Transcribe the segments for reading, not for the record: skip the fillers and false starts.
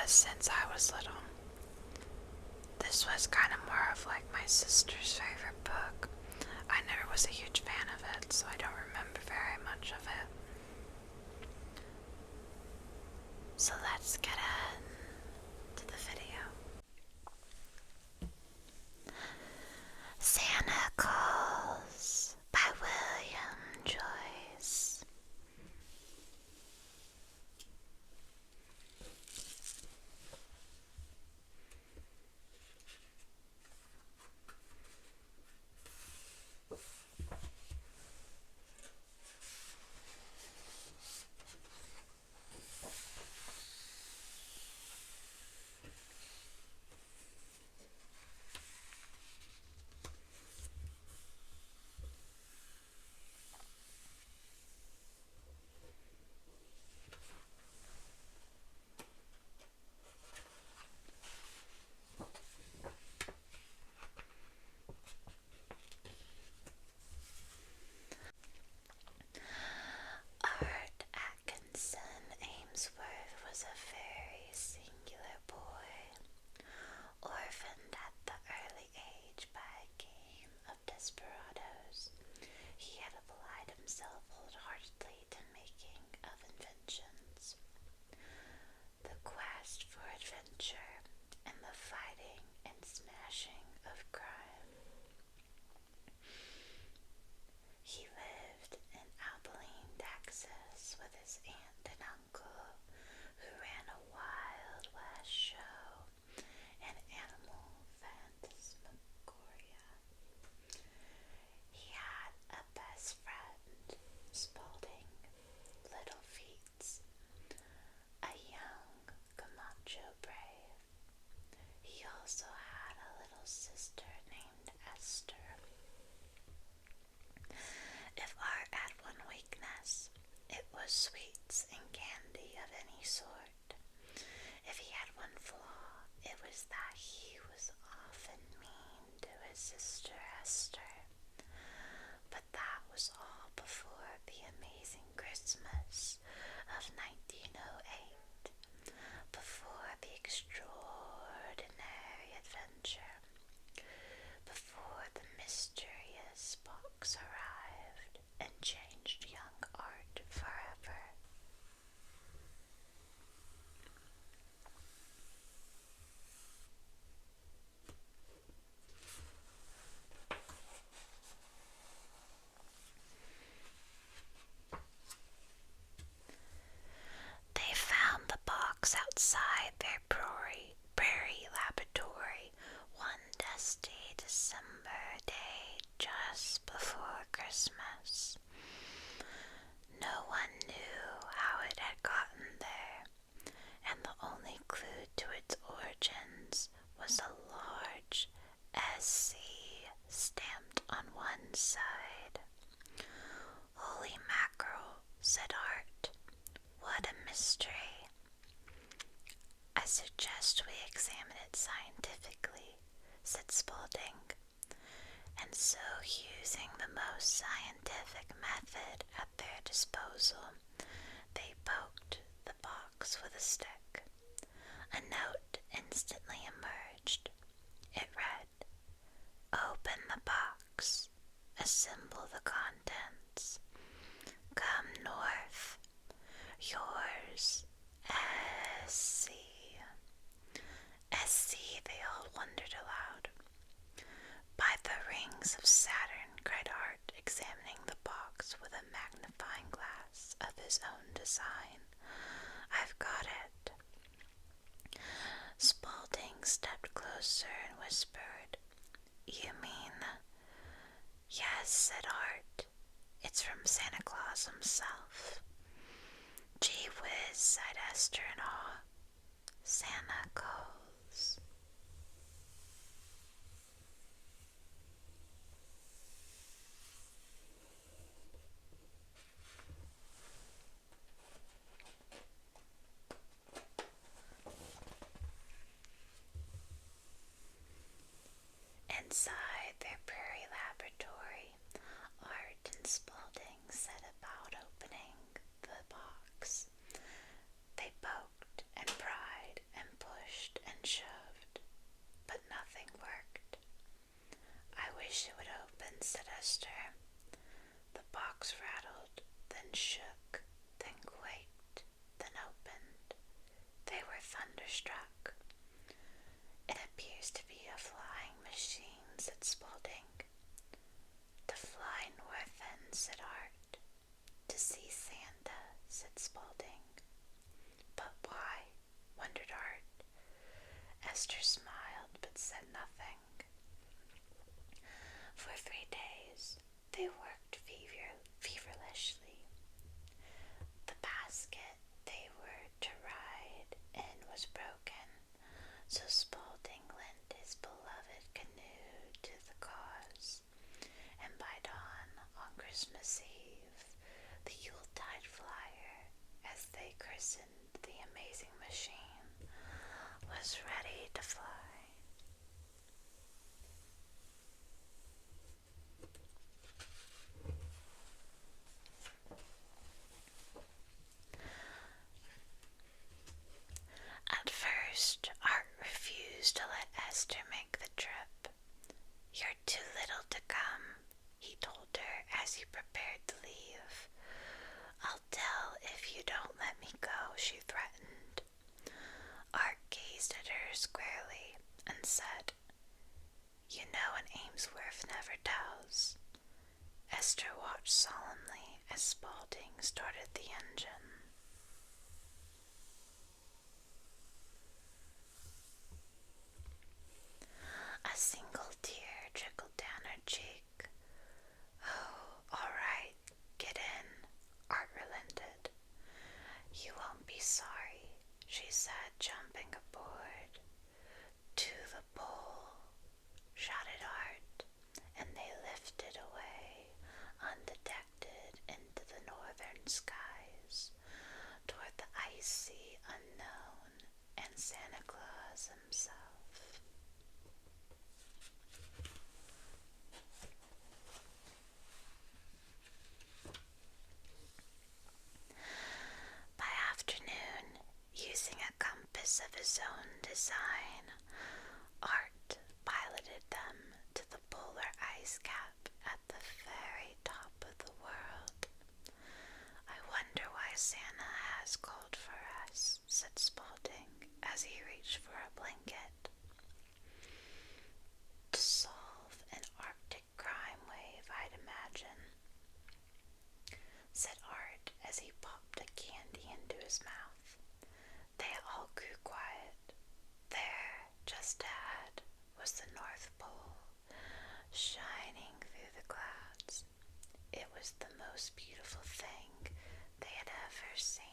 since I was little. This was kind of more of like my sister's favorite book. I never was a huge fan of it, so I don't remember very much of it. So let's get into the video. Santa Calls by William Joyce. Art Atkinson Ainsworth was a very singular boy, orphaned at the early age by a game of desperadoes. He had applied himself wholeheartedly to making of inventions. The quest for adventure and the fighting and smashing of crime. He lived in Abilene, Texas, with his aunt and uncle, who ran a Wild West show and animal phantasmagoria. He had a best friend, Spalding Little Feats, a young Comanche brave. He also had a little sister named Esther. If art had one weakness, it was sweets and candy of any sort. If he had one flaw, it was that he was often mean to his sister Esther. But that was all before the amazing Christmas of 1908, before the extraordinary adventure, before the mysterious box arrived and changed young art forever. They found the box outside their prairie laboratory one dusty December day just before Christmas. No one knew how it had gotten there, and the only clue to its origins was a large SC stamped on one side. Holy mackerel, said Art. What a mystery. I suggest we examine it scientifically, said Spaulding. And so, using the most scientific method at their disposal, they poked the box with a stick. A note instantly emerged. It read, "Open the box. Assemble the contents. Come north. Yours, S.C." S.C., they all wondered aloud. By the rings of Saturn, cried Art, examining the box with a magnifying glass of his own design. I've got it. Spaulding stepped closer and whispered, "You mean—" "Yes," said Art. "It's from Santa Claus himself." "Gee whiz," sighed Esther in awe. "Santa calls." struck. "It appears to be a flying machine," said Spaulding. "To fly north then," said Art. "To see Santa," said Spaulding. "But why?" wondered Art. Esther smiled but said nothing. For 3 days they worked feverishly. The basket they were to ride in was broken, so Spaulding lent his beloved canoe to the cause, and by dawn on Christmas Eve, the Yuletide Flyer, as they christened the amazing machine, was ready to fly. At first, Art refused to let Esther make the trip. "You're too little to come," he told her as he prepared to leave. "I'll tell if you don't let me go," she threatened. Art gazed at her squarely and said, "You know an Ainsworth never tells." Esther watched solemnly as Spaulding started the engine. A single tear trickled down her cheek. "Oh, all right, get in," Art relented. "You won't be sorry," she said, jumping aboard. "To the pole," shouted Art, and they lifted away, undetected, into the northern skies, toward the icy unknown and Santa Claus himself. By afternoon, using a compass of his own design, Art piloted them to the polar ice cap at the very top of the world. "I wonder why Santa has called for us," said Spaulding as he reached for a blanket. "To solve an Arctic crime wave, I'd imagine," said Art as he popped a candy into his mouth. They all grew quiet. There, just ahead, was the North Pole, shining through the clouds. It was the most beautiful thing they had ever seen.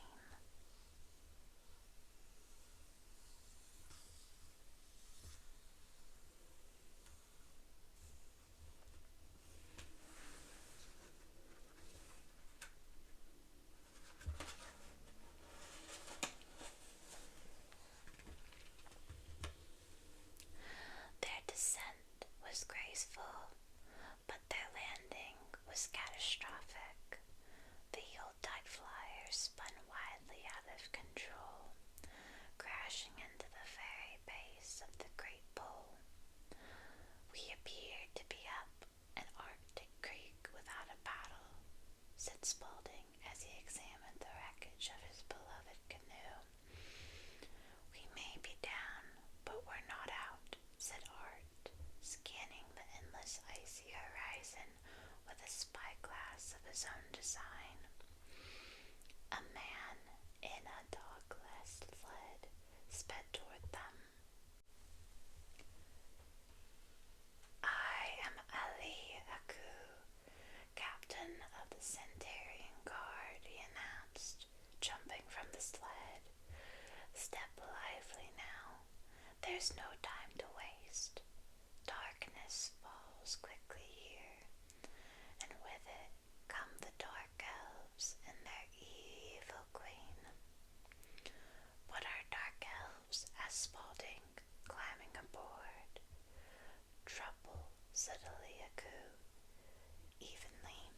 Their descent was graceful, but their landing was catastrophic. The Yuletide Flyer spun wildly out of control, crashing into the very base of the Great Pole. "We appeared to be up an Arctic creek without a paddle," said Spaulding as he examined the wreckage of his beloved canoe. "We may be down, but we're not out," said Art, scanning the endless icy horizon with a spyglass of his own design. A man in a dogless sled sped toward them. "I am Ali Aku, captain of the Centurion Guard," he announced, jumping from the sled. "Step lively now. There's no time to waste. Darkness falls quickly here, and with it come the dark elves and their evil queen." "What are dark elves?" asked Spaulding, climbing aboard. "Trouble," said Aliaku evenly,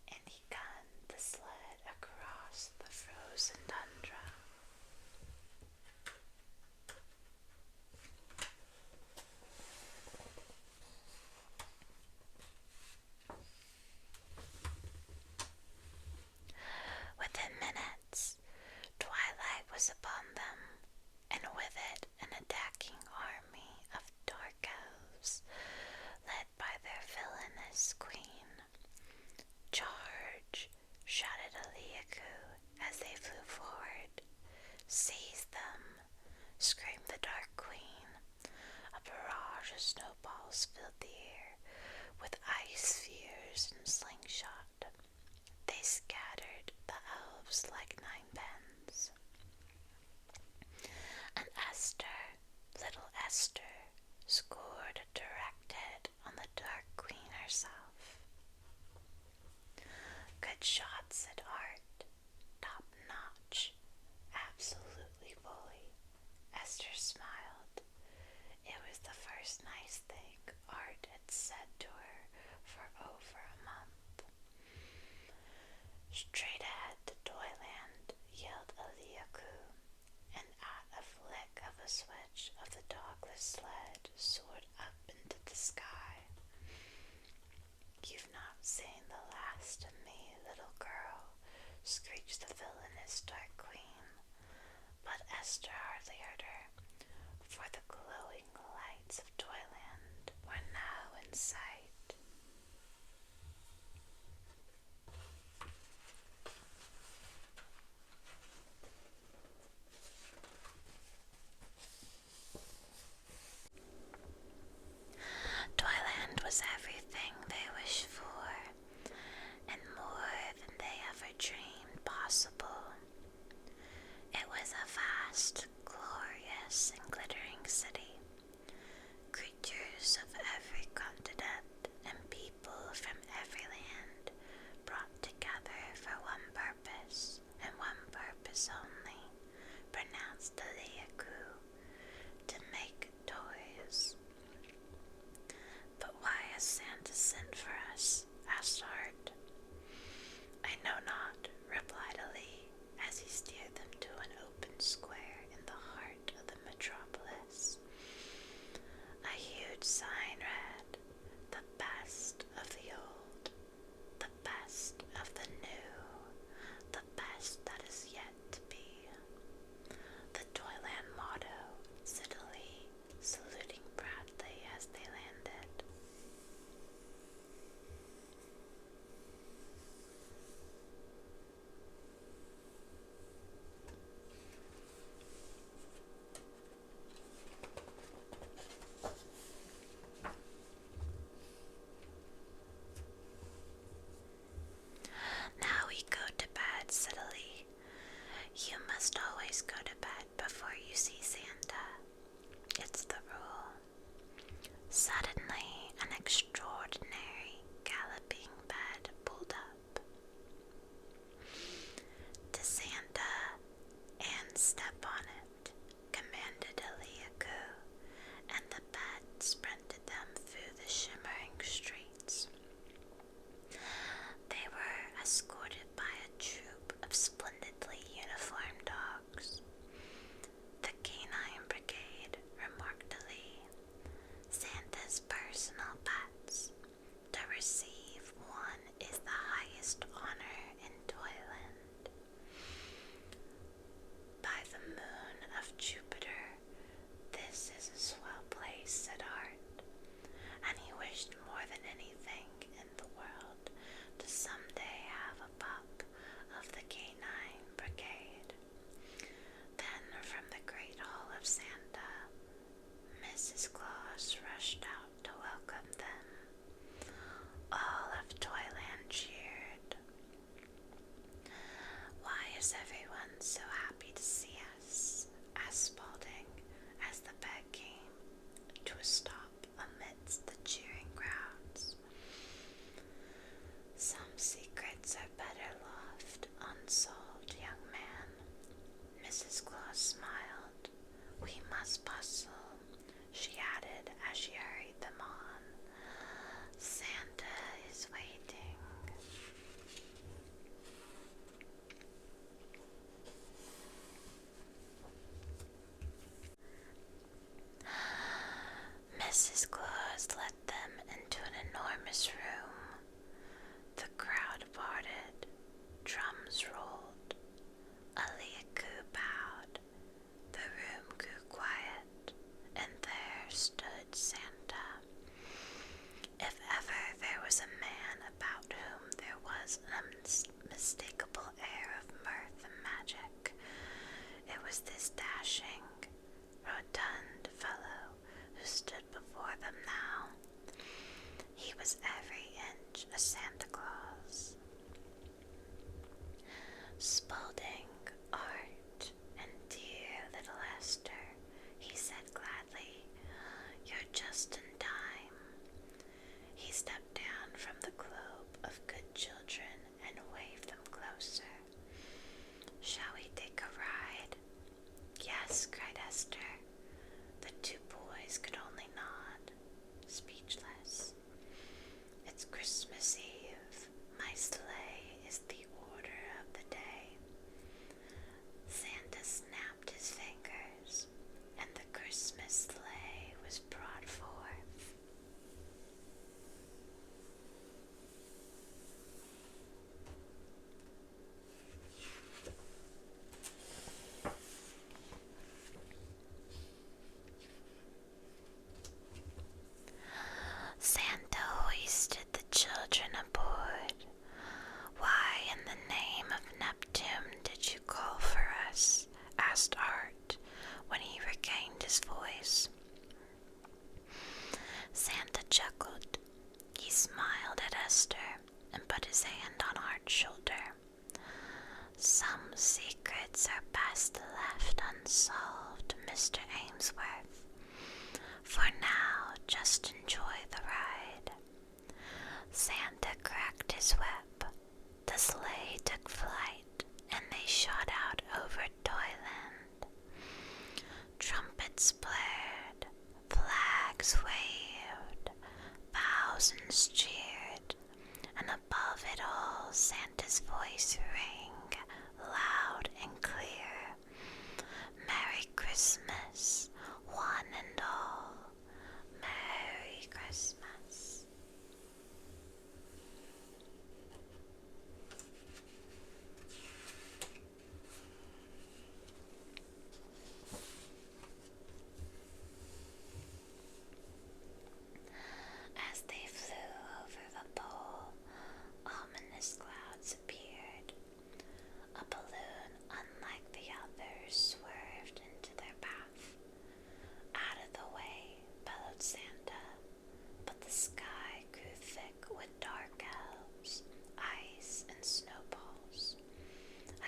and he gunned the sled across the frozen tundra. snowballs filled the air with ice spheres and slingshot. They scattered the elves like ninepins. And little Esther, scored a direct hit on the Dark Queen herself. Good shot, said Art. Top notch. Absolutely bully. Esther smiled. It was the first nice thing Art had said to her for over a month. Straight ahead to Toyland, yelled Eliaku, and at a flick of a switch of the dogless sled soared up into the sky. You've not seen the last of me, little girl, screeched the villainous Dark Queen, but Esther hardly heard her, for the glowing lights of Toyland were now in sight. Toyland was everything they wished for, and more than they ever dreamed possible. It was a vast, glorious, and glittering city. Creatures of every continent and people from every land brought together for one purpose, and one purpose only, pronounced Eliaku, to make toys. But why has Santa sent for us? Asked Art. I know not, replied Ali, as he steered them to an open square in the heart of the metropolis, was every inch a Santa Claus. Spalding, Art, and dear little Esther, he said gladly, you're just in time. He stepped down from the globe of good children and waved them closer. Shall we take a ride? Yes, cried Esther. The two boys could only nod, speechless. It's Christmas Eve. My sleigh is the order of the day. Santa snapped his fingers, and the Christmas sleigh was brought forth. Santa hoisted the children aboard. Why in the name of Neptune did you call for us? Asked Art when he regained his voice. Santa chuckled. He smiled at Esther and put his hand on Art's shoulder. Some secrets are best left unsolved, Mr. Ainsworth. For now, just enjoy the ride. Santa cracked his whip. The sleigh took flight, and they shot out over Toyland. Trumpets blared, flags waved, thousands cheered, and above it all Santa's voice rang loud and clear. Merry Christmas, one and all. Merry Christmas. As they flew over the pole, ominous clouds appeared. A balloon unlike the others swerved into their path. Out of the way, bellowed Santa, but the sky grew thick with dark elves, ice, and snowballs.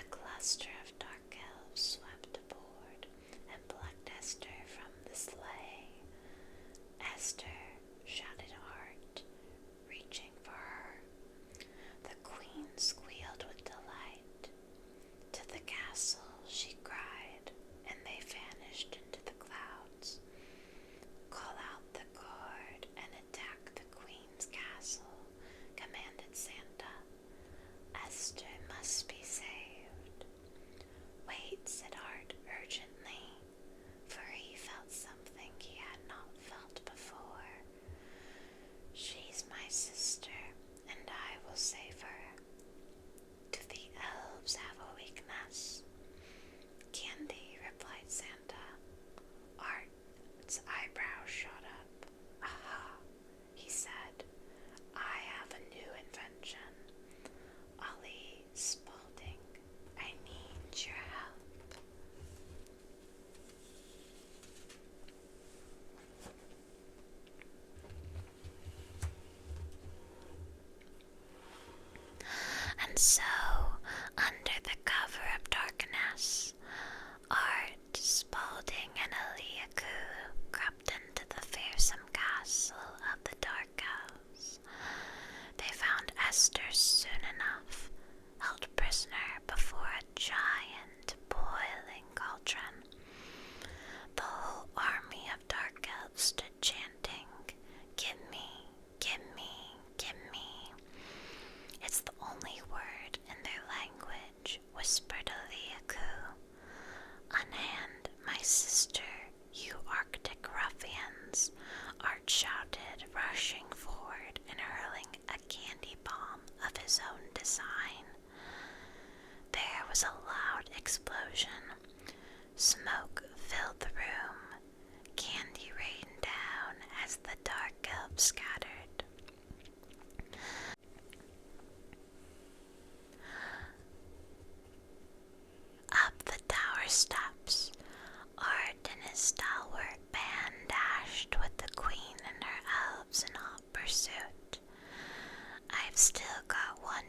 A cluster of dark elves swept aboard and plucked Esther from the sleigh. Esther, shouted Art, reaching for her. The queen squealed with delight. To the castle, she cried, and they vanished into the clouds. Call out the guard and attack the queen's castle, commanded Santa. Esther must be saved. Wait, said Art urgently, for he felt something he had not felt before. She's my sister, and I will save her. Do the elves have a weakness? Candy, replied Santa. Art's eyebrows shot up. Aha, he said. I have a new invention. Ollie Spaulding, I need your help. And so, under the cover of darkness, Art, Spaulding, and Eliaku crept into the fearsome castle of the Dark Elves. They found Esther soon enough, held prisoner before a giant boiling cauldron. The whole army of Dark Elves stood chanting, Gimme, gimme, gimme. It's the only word in their language, whispered Eliaku. Unhand my sister, you Arctic ruffians, Art shouted, rushing forward and hurling a candy bomb of his own design. There was a loud explosion. Smoke filled the room. Candy rained down as the dark elves scattered. Up the tower steps, Art and his stalwart band dashed with the queen and her elves in hot pursuit.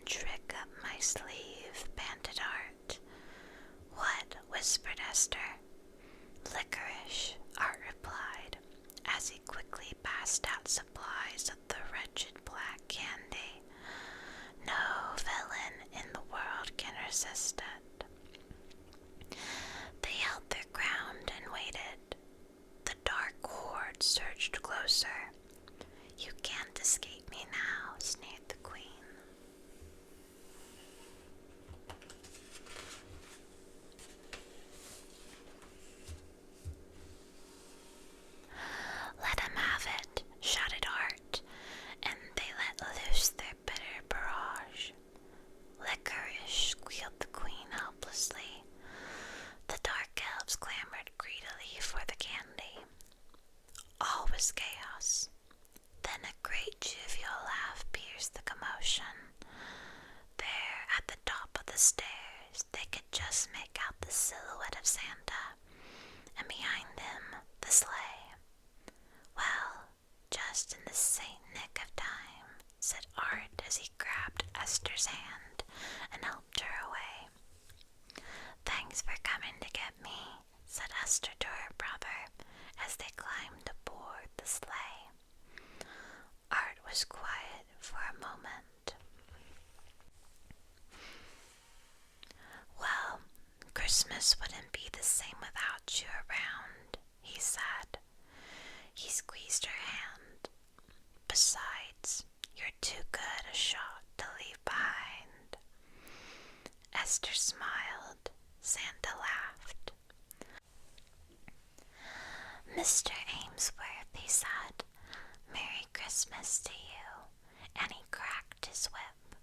trick up my sleeve, panted Art. What? Whispered Esther. Licorice, Art replied, as he quickly passed out supplies of the wretched black candy. No villain in the world can resist it. They held their ground and waited. The dark horde surged closer. You can't escape me now, sneered the queen. Let him have it, shouted Art, and they let loose their bitter barrage. Licorice, squealed the queen helplessly. The dark elves clamored greedily for the candy. All was chaos. Then a great jovial laugh pierced the commotion. There, at the top of the stairs, they could just make out the silhouette of Santa, and behind him, the sleigh. Well, just in the Saint nick of time, said Art as he grabbed Esther's hand and helped her away. Thanks for coming to get me, said Esther to her brother as they climbed aboard the sleigh. Art was quiet for a moment. Well, Christmas wouldn't be the same without you around, he said. He squeezed her hand. Besides, you're too good a shot to leave behind. Esther smiled. Santa laughed. Mr. Amesworth, he said, Merry Christmas to you, and he cracked his whip.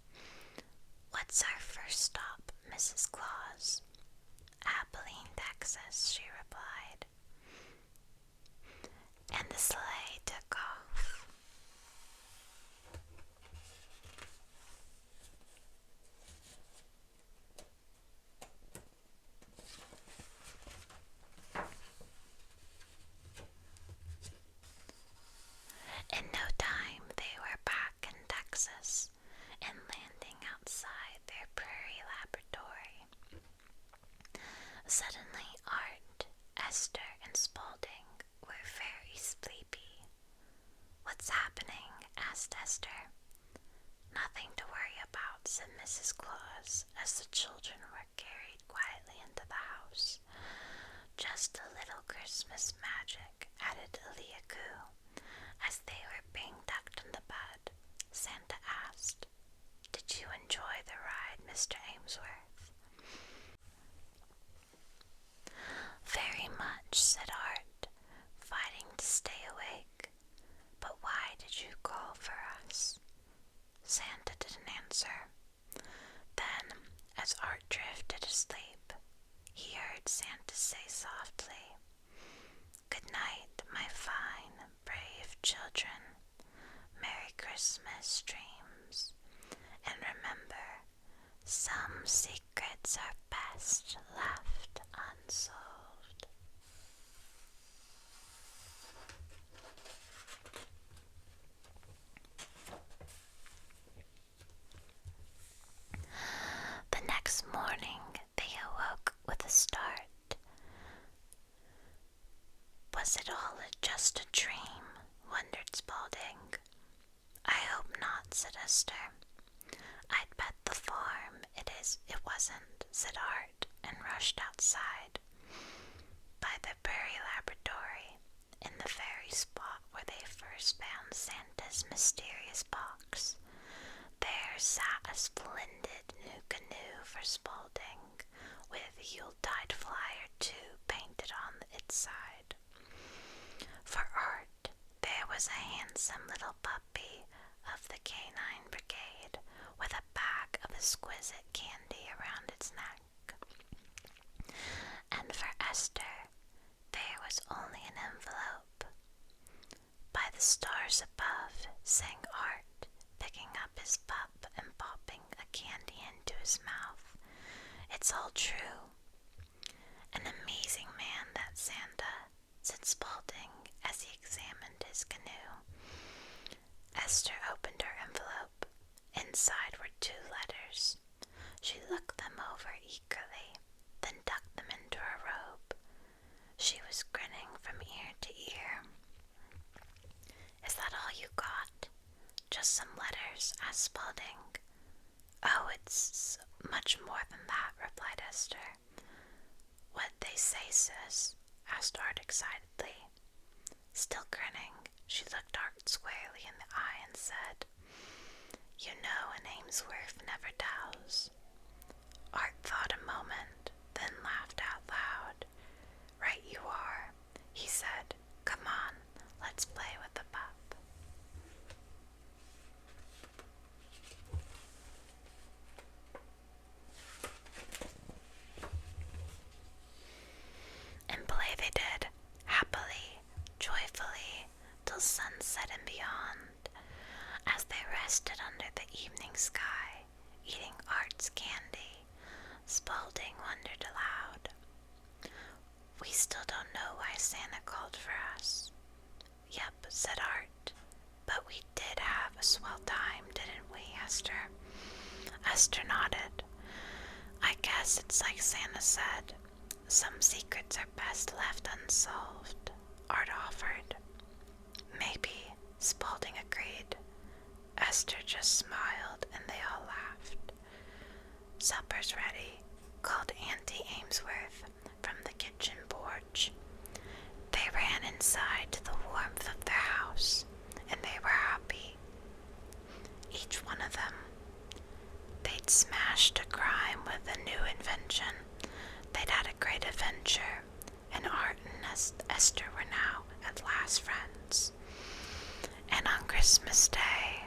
What's our first stop, Mrs. Claus? Abilene, Texas, she replied. And the sleigh took off. In no time, they were back in Texas and landing outside their prairie laboratory. Suddenly, Art, Esther, and Spaulding were very sleepy. What's happening? Asked Esther. Nothing to worry about, said Mrs. Claus, as the children were carried quietly into the house. Just a little Christmas magic, added Eliaku. As they were being tucked in the bed, Santa asked, Did you enjoy the ride, Mr. Amesworth? Very much, said Art, fighting to stay awake. But why did you call for us? Santa didn't answer. Then, as Art drifted asleep, he heard Santa say softly, Good night, my fine, brave children. Merry Christmas, dreams. And remember, some secrets are best left unsolved. The next morning, they awoke with a start. Was it all just a dream? Wondered Spaulding. I hope not, said Esther. I'd bet the farm it wasn't, said Art, and rushed outside. By the prairie laboratory, in the very spot where they first found Santa's mysterious box, there sat a splendid new canoe for Spaulding, with Yuletide Flyer 2 painted on its side. For Art, there was a handsome little puppy of the canine brigade with a bag of exquisite candy around its neck. And for Esther, there was only an envelope. By the stars above, sang Art, picking up his pup and popping a candy into his mouth. It's all true. An amazing man, that Santa, said Spaulding as he examined his canoe. Esther opened her envelope Inside were 2 letters. She looked them over eagerly, then tucked them into her robe. She was grinning from ear to ear. "Is that all you got? Just some letters?" asked Spaulding. "Oh, it's much more than that," replied Esther. "What'd they say, sis?" asked Art excitedly. Still grinning, she looked Art squarely in the eye and said, "You know an Ainsworth never tells." Art thought a moment, then laughed out loud. "Right you are," he said. "Come on, let's play with the pup." And play they did, happily, joyfully, till sunset and beyond. As they rested under the evening sky, eating Art's candy, Spaulding wondered aloud, "We still don't know why Santa called for us." "Yep," said Art, "but we did have a swell time, didn't we, Esther?" Esther nodded. "I guess it's like Santa said, some secrets are best left unsolved," Art offered. "Maybe," Spaulding agreed. Esther just smiled and they all laughed. "Supper's ready," called Auntie Ainsworth from the kitchen porch. They ran inside to the warmth of their house, and they were happy. Each one of them. They'd smashed a crime with a new invention. They'd had a great adventure, and Art and Esther were now at last friends. And on Christmas Day,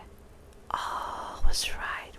all was right